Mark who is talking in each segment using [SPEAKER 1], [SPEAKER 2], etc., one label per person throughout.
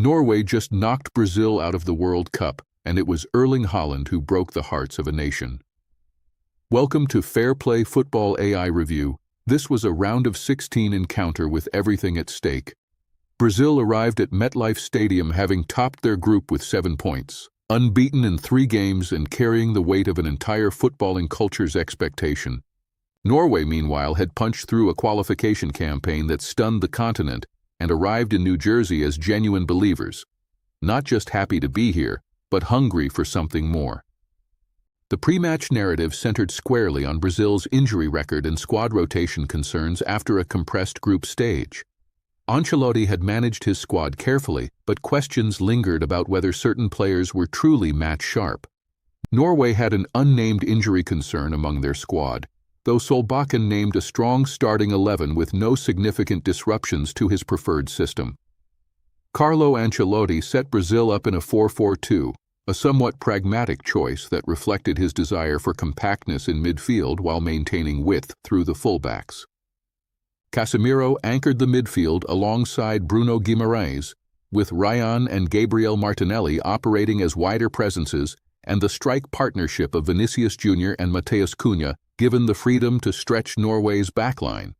[SPEAKER 1] Norway just knocked Brazil out of the World Cup, and it was Erling Haaland who broke the hearts of a nation. Welcome to FairPlay Football AI Review. This was a round of 16 encounter with everything at stake. Brazil arrived at MetLife Stadium having topped their group with 7 points, unbeaten in 3 games and carrying the weight of an entire footballing culture's expectation. Norway, meanwhile, had punched through a qualification campaign that stunned the continent and arrived in New Jersey as genuine believers, not just happy to be here, but hungry for something more. The pre-match narrative centered squarely on Brazil's injury record and squad rotation concerns after a compressed group stage. Ancelotti had managed his squad carefully, but questions lingered about whether certain players were truly match-sharp. Norway had an unnamed injury concern among their squad, though Solbakken named a strong starting 11 with no significant disruptions to his preferred system. Carlo Ancelotti set Brazil up in a 4-4-2, a somewhat pragmatic choice that reflected his desire for compactness in midfield while maintaining width through the fullbacks. Casemiro anchored the midfield alongside Bruno Guimarães, with Ryan and Gabriel Martinelli operating as wider presences and the strike partnership of Vinicius Jr. and Matheus Cunha given the freedom to stretch Norway's backline.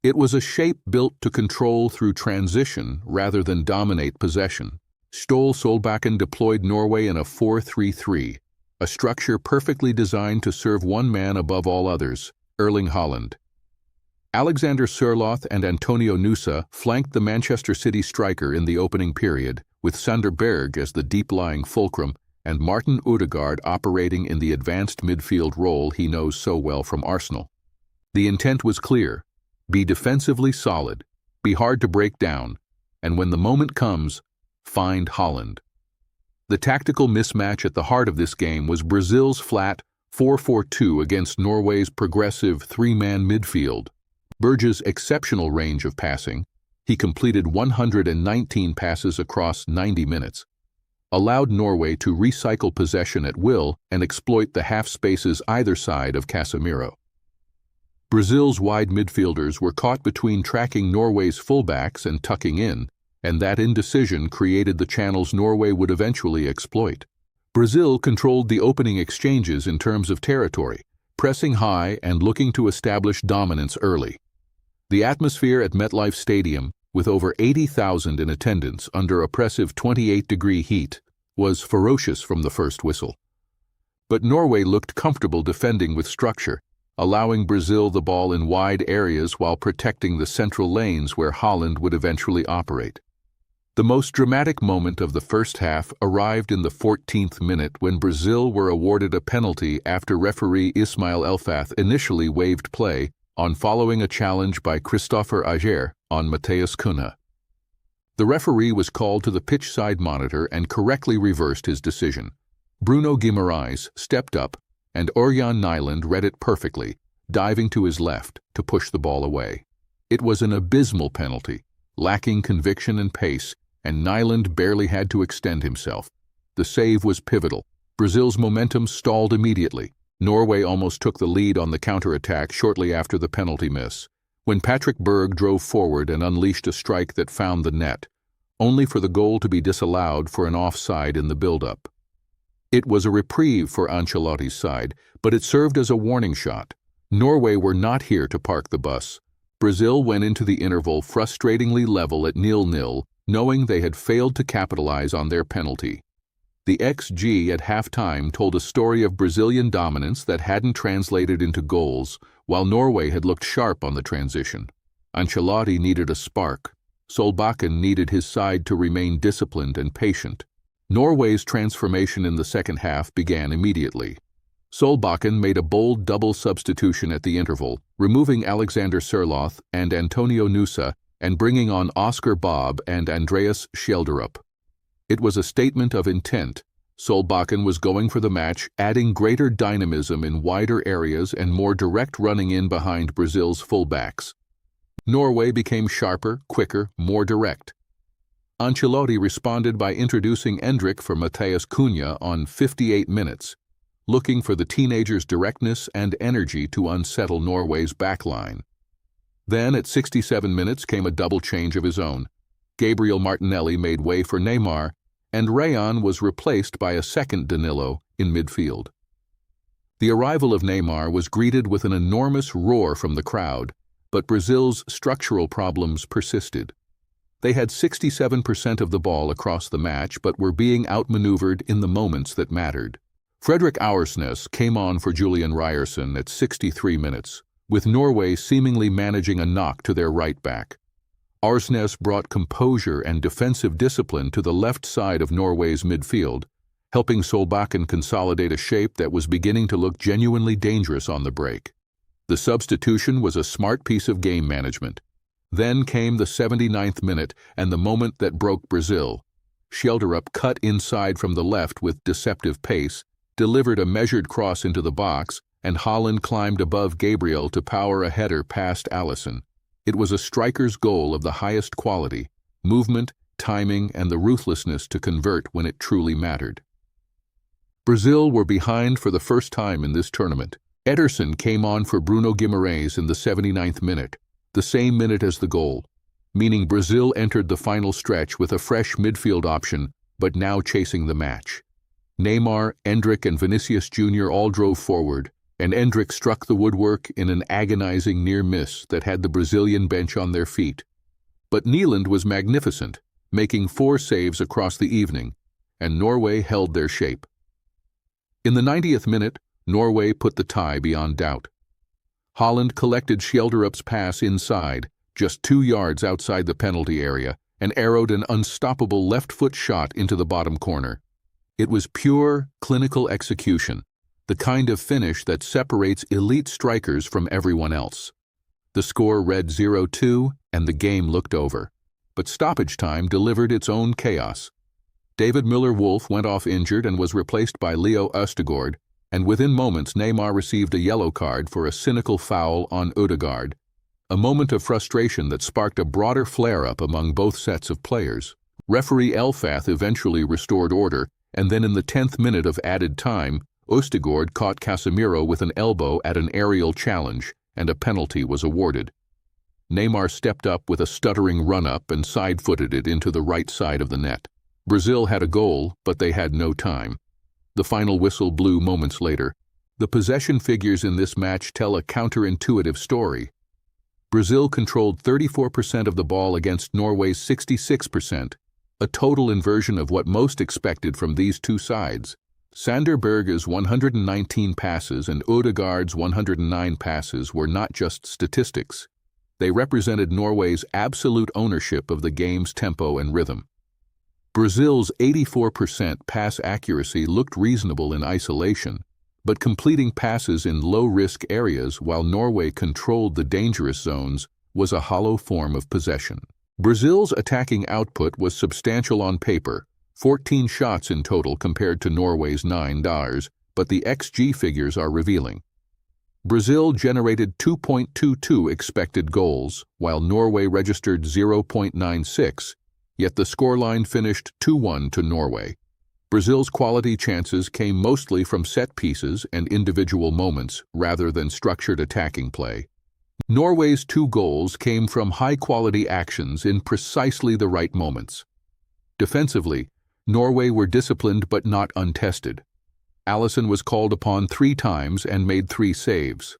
[SPEAKER 1] It was a shape built to control through transition rather than dominate possession. Ståle Solbakken deployed Norway in a 4-3-3, a structure perfectly designed to serve one man above all others, Erling Haaland. Alexander Sørloth and Antonio Nusa flanked the Manchester City striker in the opening period, with Sander Berg as the deep-lying fulcrum and Martin Ødegaard operating in the advanced midfield role he knows so well from Arsenal. The intent was clear: be defensively solid, be hard to break down, and when the moment comes, find Haaland. The tactical mismatch at the heart of this game was Brazil's flat 4-4-2 against Norway's progressive 3-man midfield. Berg's exceptional range of passing, he completed 119 passes across 90 minutes, allowed Norway to recycle possession at will and exploit the half spaces either side of Casemiro. Brazil's wide midfielders were caught between tracking Norway's fullbacks and tucking in, and that indecision created the channels Norway would eventually exploit. Brazil controlled the opening exchanges in terms of territory, pressing high and looking to establish dominance early. The atmosphere at MetLife Stadium, with over 80,000 in attendance under oppressive 28-degree heat, was ferocious from the first whistle. But Norway looked comfortable defending with structure, allowing Brazil the ball in wide areas while protecting the central lanes where Haaland would eventually operate. The most dramatic moment of the first half arrived in the 14th minute when Brazil were awarded a penalty after referee Ismail Elfath initially waived play on following a challenge by Christopher Ajer on Matheus Cunha. The referee was called to the pitch side monitor and correctly reversed his decision. Bruno Guimarães stepped up, and Ørjan Nyland read it perfectly, diving to his left to push the ball away. It was an abysmal penalty, lacking conviction and pace, and Nyland barely had to extend himself. The save was pivotal. Brazil's momentum stalled immediately. Norway almost took the lead on the counterattack shortly after the penalty miss, when Patrick Berg drove forward and unleashed a strike that found the net, only for the goal to be disallowed for an offside in the build-up. It was a reprieve for Ancelotti's side, but it served as a warning shot. Norway were not here to park the bus. Brazil went into the interval frustratingly level at 0-0, knowing they had failed to capitalize on their penalty. The XG at halftime told a story of Brazilian dominance that hadn't translated into goals, while Norway had looked sharp on the transition. Ancelotti needed a spark. Solbakken needed his side to remain disciplined and patient. Norway's transformation in the second half began immediately. Solbakken made a bold double substitution at the interval, removing Alexander Sørloth and Antonio Nusa and bringing on Oscar Bob and Andreas Schjelderup. It was a statement of intent. Solbakken was going for the match, adding greater dynamism in wider areas and more direct running in behind Brazil's fullbacks. Norway became sharper, quicker, more direct. Ancelotti responded by introducing Endrick for Matheus Cunha on 58 minutes, looking for the teenager's directness and energy to unsettle Norway's backline. Then, at 67 minutes, came a double change of his own. Gabriel Martinelli made way for Neymar, and Rayon was replaced by a second Danilo in midfield. The arrival of Neymar was greeted with an enormous roar from the crowd, but Brazil's structural problems persisted. They had 67% of the ball across the match but were being outmaneuvered in the moments that mattered. Fredrik Aursnes came on for Julian Ryerson at 63 minutes, with Norway seemingly managing a knock to their right back. Aursnes brought composure and defensive discipline to the left side of Norway's midfield, helping Solbakken consolidate a shape that was beginning to look genuinely dangerous on the break. The substitution was a smart piece of game management. Then came the 79th minute and the moment that broke Brazil. Schjelderup cut inside from the left with deceptive pace, delivered a measured cross into the box, and Haaland climbed above Gabriel to power a header past Alisson. It was a striker's goal of the highest quality, movement, timing, and the ruthlessness to convert when it truly mattered. Brazil were behind for the first time in this tournament. Ederson came on for Bruno Guimarães in the 79th minute, the same minute as the goal, meaning Brazil entered the final stretch with a fresh midfield option, but now chasing the match. Neymar, Endrick, and Vinicius Jr. all drove forward, and Endrick struck the woodwork in an agonizing near miss that had the Brazilian bench on their feet. But Haaland was magnificent, making 4 saves across the evening, and Norway held their shape. In the 90th minute, Norway put the tie beyond doubt. Haaland collected Schjelderup's pass inside, just 2 yards outside the penalty area, and arrowed an unstoppable left-foot shot into the bottom corner. It was pure, clinical execution, the kind of finish that separates elite strikers from everyone else. The score read 0-2, and the game looked over. But stoppage time delivered its own chaos. David Müller-Wolf went off injured and was replaced by Leo Østigård, and within moments Neymar received a yellow card for a cynical foul on Ødegaard, a moment of frustration that sparked a broader flare-up among both sets of players. Referee Elfath eventually restored order, and then in the 10th minute of added time, Østigård caught Casemiro with an elbow at an aerial challenge, and a penalty was awarded. Neymar stepped up with a stuttering run-up and side-footed it into the right side of the net. Brazil had a goal, but they had no time. The final whistle blew moments later. The possession figures in this match tell a counterintuitive story. Brazil controlled 34% of the ball against Norway's 66%, a total inversion of what most expected from these two sides. Sander Berge's 119 passes and Ødegaard's 109 passes were not just statistics. They represented Norway's absolute ownership of the game's tempo and rhythm. Brazil's 84% pass accuracy looked reasonable in isolation, but completing passes in low-risk areas while Norway controlled the dangerous zones was a hollow form of possession. Brazil's attacking output was substantial on paper, 14 shots in total compared to Norway's 9, but the XG figures are revealing. Brazil generated 2.22 expected goals, while Norway registered 0.96, yet the scoreline finished 2-1 to Norway. Brazil's quality chances came mostly from set pieces and individual moments rather than structured attacking play. Norway's 2 goals came from high-quality actions in precisely the right moments. Defensively, Norway were disciplined but not untested. Alisson was called upon 3 times and made 3 saves.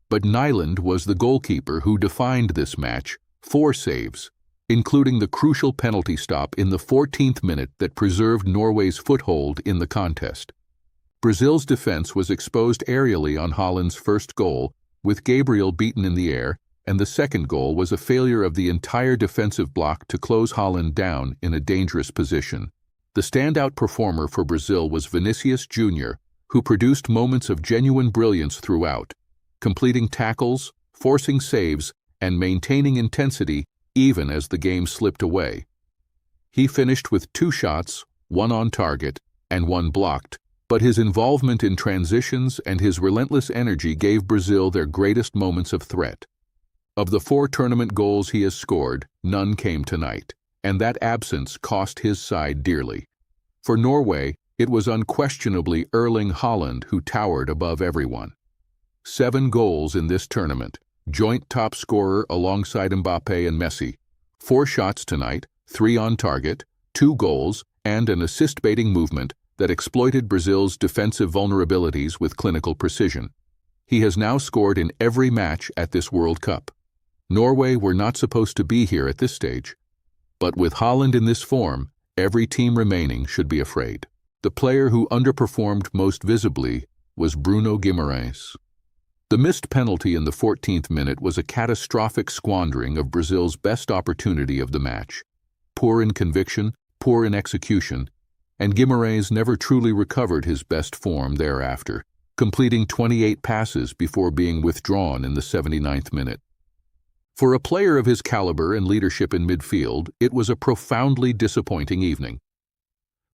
[SPEAKER 1] But Nyland was the goalkeeper who defined this match, 4 saves, including the crucial penalty stop in the 14th minute that preserved Norway's foothold in the contest. Brazil's defense was exposed aerially on Haaland's first goal, with Gabriel beaten in the air, and the second goal was a failure of the entire defensive block to close Haaland down in a dangerous position. The standout performer for Brazil was Vinicius Jr., who produced moments of genuine brilliance throughout, completing tackles, forcing saves, and maintaining intensity even as the game slipped away. He finished with 2 shots, 1 on target, and 1 blocked, but his involvement in transitions and his relentless energy gave Brazil their greatest moments of threat. Of the 4 tournament goals he has scored, none came tonight, and that absence cost his side dearly. For Norway, it was unquestionably Erling Haaland who towered above everyone. 7 goals in this tournament, joint top scorer alongside Mbappé and Messi. 4 shots tonight, 3 on target, 2 goals, and an assist-baiting movement that exploited Brazil's defensive vulnerabilities with clinical precision. He has now scored in every match at this World Cup. Norway were not supposed to be here at this stage. But with Haaland in this form, every team remaining should be afraid. The player who underperformed most visibly was Bruno Guimarães. The missed penalty in the 14th minute was a catastrophic squandering of Brazil's best opportunity of the match. Poor in conviction, poor in execution, and Guimarães never truly recovered his best form thereafter, completing 28 passes before being withdrawn in the 79th minute. For a player of his caliber and leadership in midfield, it was a profoundly disappointing evening.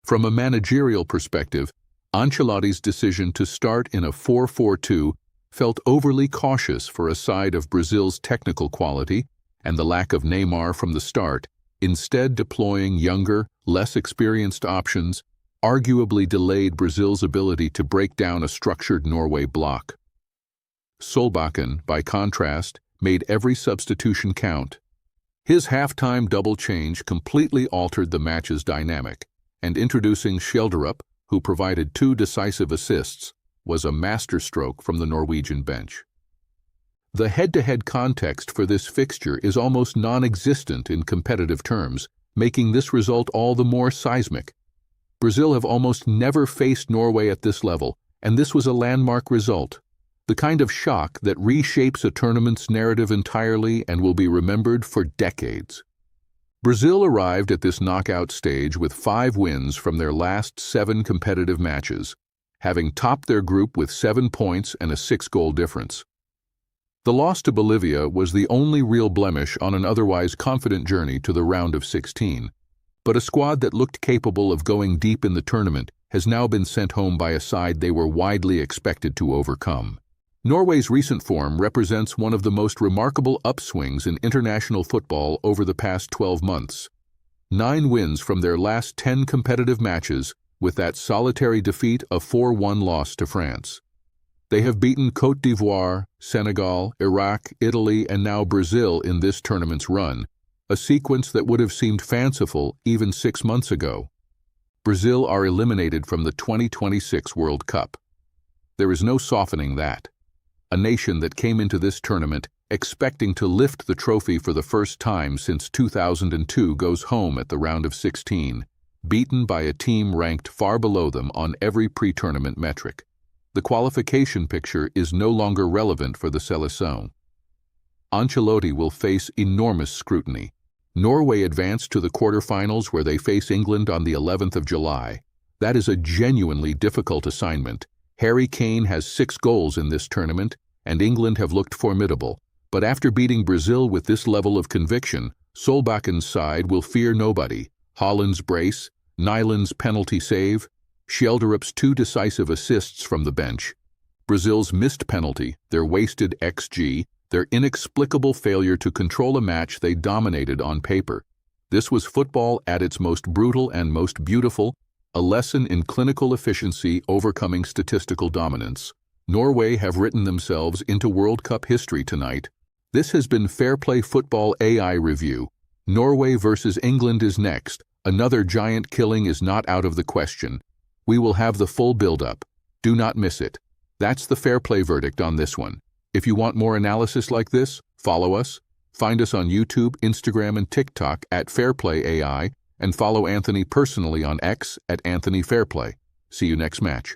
[SPEAKER 1] From a managerial perspective, Ancelotti's decision to start in a 4-4-2 felt overly cautious for a side of Brazil's technical quality and the lack of Neymar from the start, instead deploying younger, less experienced options, arguably delayed Brazil's ability to break down a structured Norway block. Solbakken, by contrast, made every substitution count. His halftime double change completely altered the match's dynamic, and introducing Schjelderup, who provided 2 decisive assists, was a masterstroke from the Norwegian bench. The head-to-head context for this fixture is almost non-existent in competitive terms, making this result all the more seismic. Brazil have almost never faced Norway at this level, and this was a landmark result. The kind of shock that reshapes a tournament's narrative entirely and will be remembered for decades. Brazil arrived at this knockout stage with 5 wins from their last 7 competitive matches, having topped their group with 7 points and a 6-goal difference. The loss to Bolivia was the only real blemish on an otherwise confident journey to the round of 16, but a squad that looked capable of going deep in the tournament has now been sent home by a side they were widely expected to overcome. Norway's recent form represents one of the most remarkable upswings in international football over the past 12 months. 9 wins from their last 10 competitive matches, with that solitary defeat a 4-1 loss to France. They have beaten Côte d'Ivoire, Senegal, Iraq, Italy, and now Brazil in this tournament's run, a sequence that would have seemed fanciful even 6 months ago. Brazil are eliminated from the 2026 World Cup. There is no softening that. A nation that came into this tournament expecting to lift the trophy for the first time since 2002 goes home at the round of 16, beaten by a team ranked far below them on every pre-tournament metric. The qualification picture is no longer relevant for the Seleção. Ancelotti will face enormous scrutiny. Norway advanced to the quarterfinals where they face England on the 11th of July. That is a genuinely difficult assignment. Harry Kane has 6 goals in this tournament, and England have looked formidable. But after beating Brazil with this level of conviction, Solbakken's side will fear nobody. Haaland's brace, Nyland's penalty save, Schjelderup's 2 decisive assists from the bench, Brazil's missed penalty, their wasted XG, their inexplicable failure to control a match they dominated on paper. This was football at its most brutal and most beautiful, a lesson in clinical efficiency overcoming statistical dominance. Norway have written themselves into World Cup history tonight. This has been FairPlay Football AI Review. Norway versus England is next. Another giant killing is not out of the question. We will have the full build-up. Do not miss it. That's the FairPlay verdict on this one. If you want more analysis like this, follow us. Find us on YouTube, Instagram, and TikTok at FairPlay AI, and follow Anthony personally on X at Anthony Fairplay. See you next match.